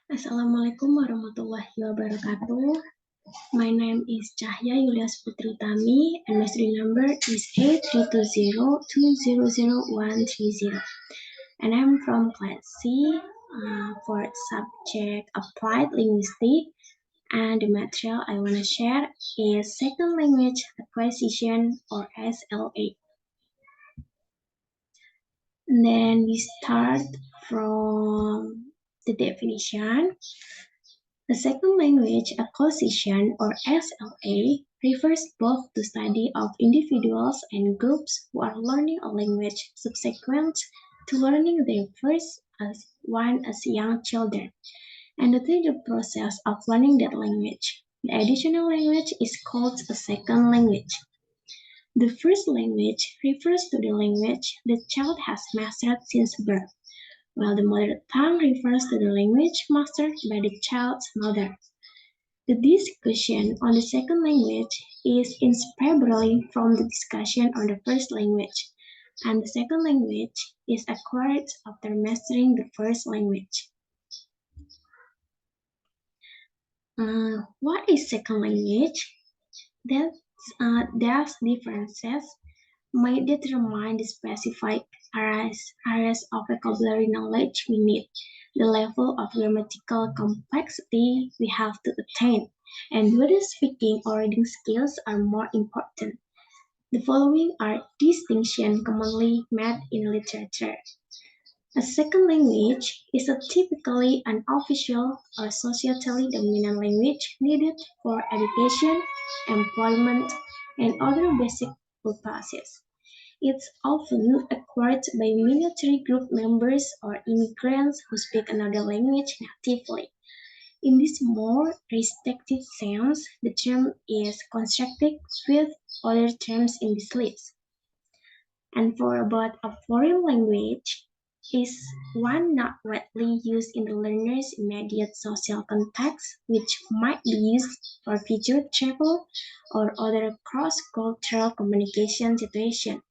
Assalamualaikum warahmatullahi wabarakatuh. My name is Cahya Yulias Putri Utami, and my student number is A320200130. And I'm from class C for subject Applied Linguistics. And the material I want to share is Second Language Acquisition or SLA. And then we start from the definition. The second language acquisition or SLA refers both to study of individuals and groups who are learning a language subsequent to learning their first one as young children, and to the process of learning that language. The additional language is called a second language. The first language refers to the language the child has mastered since birth, while the mother tongue refers to the language mastered by the child's mother. The discussion on the second language is inseparable from the discussion on the first language, and the second language is acquired after mastering the first language. What is second language? Those differences may determine the specific areas of vocabulary knowledge we need, the level of grammatical complexity we have to attain, and whether speaking or reading skills are more important. The following are distinctions commonly made in literature. A second language is typically an official or societally dominant language needed for education, employment, and other basic purposes. It's often acquired by military group members or immigrants who speak another language natively. In this more restricted sense, the term is constructed with other terms in this list. And for about a foreign language is one not widely used in the learner's immediate social context, which might be used for future travel or other cross-cultural communication situations,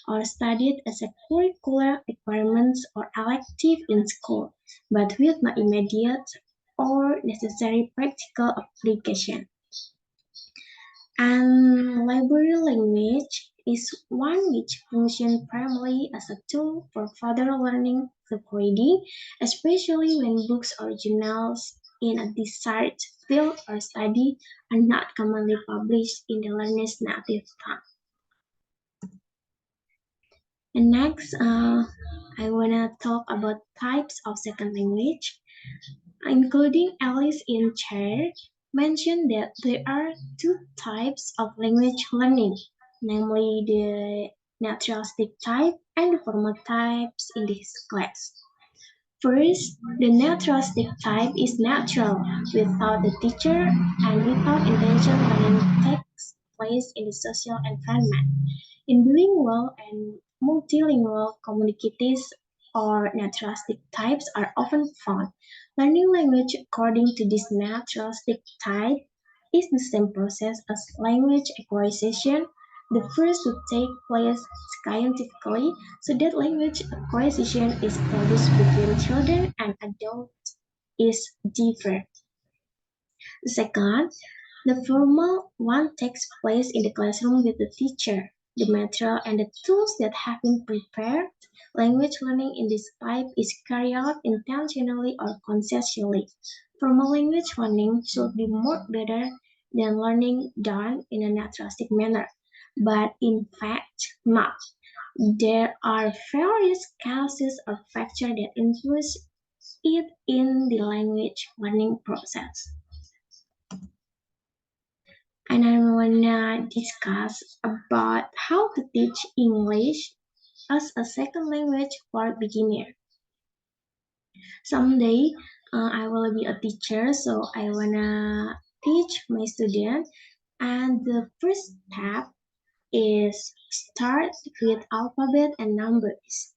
or studied as a curricular requirement or elective in school, but with no immediate or necessary practical application. And library language is one which functions primarily as a tool for further learning through reading, especially when books or journals in a desired field or study are not commonly published in the learner's native tongue. And next, I want to talk about types of second language, including Alice in Chair, mentioned that there are two types of language learning, namely the naturalistic type and the formal types in this class. First, the naturalistic type is natural, without the teacher and without intention learning takes place in the social environment. In bilingual and multilingual communities or naturalistic types are often found. Learning language according to this naturalistic type is the same process as language acquisition, the first to take place scientifically, so that language acquisition is produced between children and adults is different. Second, the formal one takes place in the classroom with the teacher. The material and the tools that have been prepared. Language learning in this type is carried out intentionally or consciously. Formal language learning should be more better than learning done in a naturalistic manner, but in fact not. There are various causes or factors that influence it in the language learning process. And I wanna discuss about how to teach English as a second language for beginner. Someday I will be a teacher, so I wanna teach my students. And the first step is start with alphabet and numbers.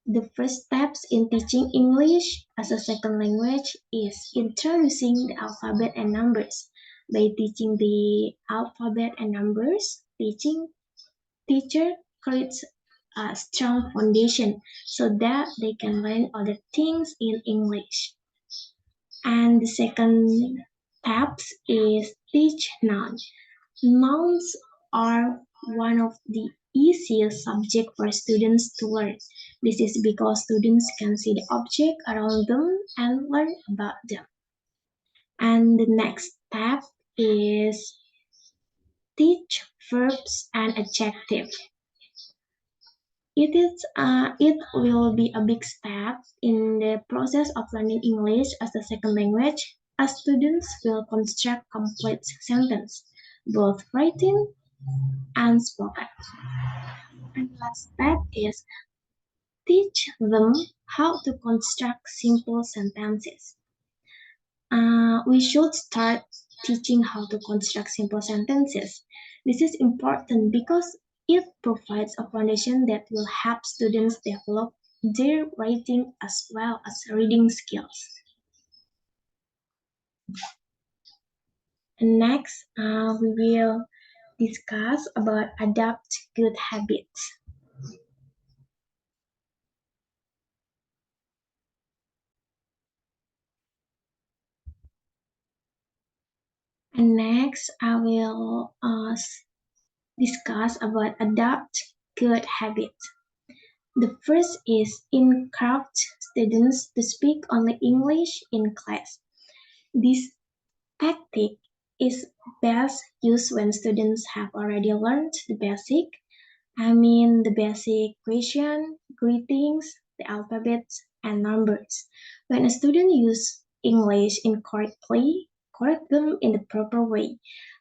The first steps in teaching English as a second language is introducing the alphabet and numbers. By teaching the alphabet and numbers, teacher creates a strong foundation so that they can learn other things in English. And the second tabs is teach nouns. Nouns are one of the easiest subject for students to learn. This is because students can see the object around them and learn about them. And the next tab is teach verbs and adjectives. It will be a big step in the process of learning English as a second language, as students will construct complete sentences, both written and spoken. And the last step is teach them how to construct simple sentences. We should start teaching how to construct simple sentences. This is important because it provides a foundation that will help students develop their writing as well as reading skills. And next, we will discuss about adopt good habits. And next, I will discuss about adopt good habits. The first is encourage students to speak only English in class. This tactic is best used when students have already learned the basic question, greetings, the alphabets, and numbers. When a student uses English incorrectly, correct them in the proper way.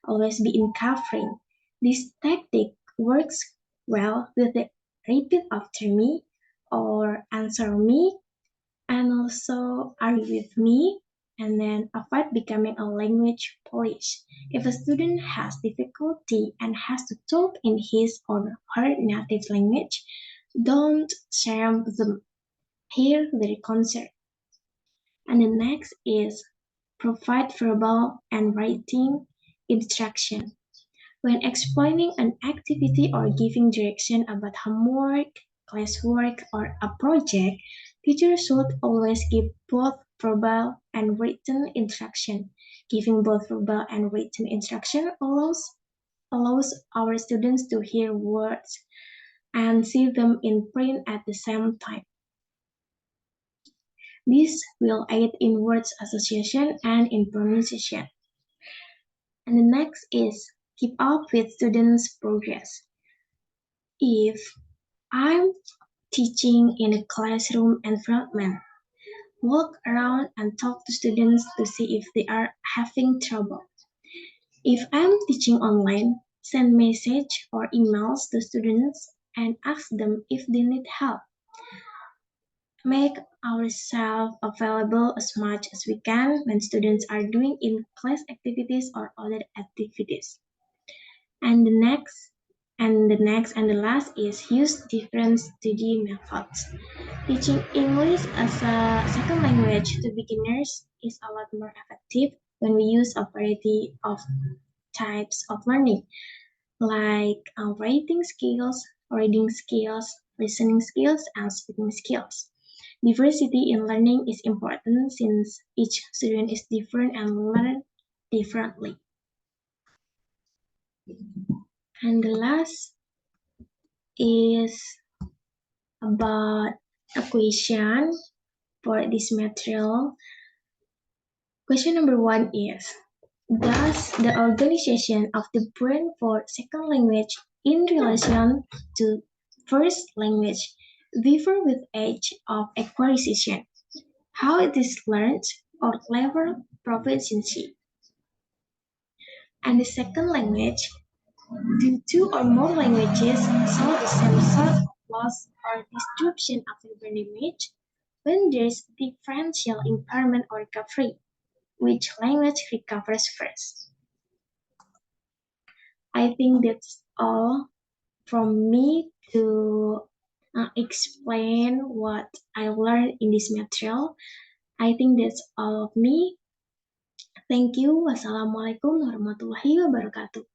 Always be encouraging. This tactic works well with the repeat after me or answer me and also are you with me and then avoid becoming a language police. If a student has difficulty and has to talk in his or her native language, don't shame them. Hear their concern. And the next is provide verbal and writing instruction. When explaining an activity or giving direction about homework, classwork, or a project, teachers should always give both verbal and written instruction. Giving both verbal and written instruction allows our students to hear words and see them in print at the same time. This will aid in words association and in pronunciation. And the next is keep up with students' progress. If I'm teaching in a classroom environment, walk around and talk to students to see if they are having trouble. If I'm teaching online, send message or emails to students and ask them if they need help. Make ourselves available as much as we can when students are doing in-class activities or other activities. And the last is use different study methods. Teaching English as a second language to beginners is a lot more effective when we use a variety of types of learning, like writing skills, reading skills, listening skills, and speaking skills. Diversity in learning is important since each student is different and learn differently. And the last is about a question for this material. Question number one is, does the organization of the brain for second language in relation to first language differ with age of acquisition? How it is learned or level proficiency? And the second language, do two or more languages show the same sort of loss or disruption of the brain image when there is differential impairment or recovery? Which language recovers first? I think that's all from me to explain what I learned in this material. I think that's all of me. Thank you. Wassalamualaikum warahmatullahi wabarakatuh.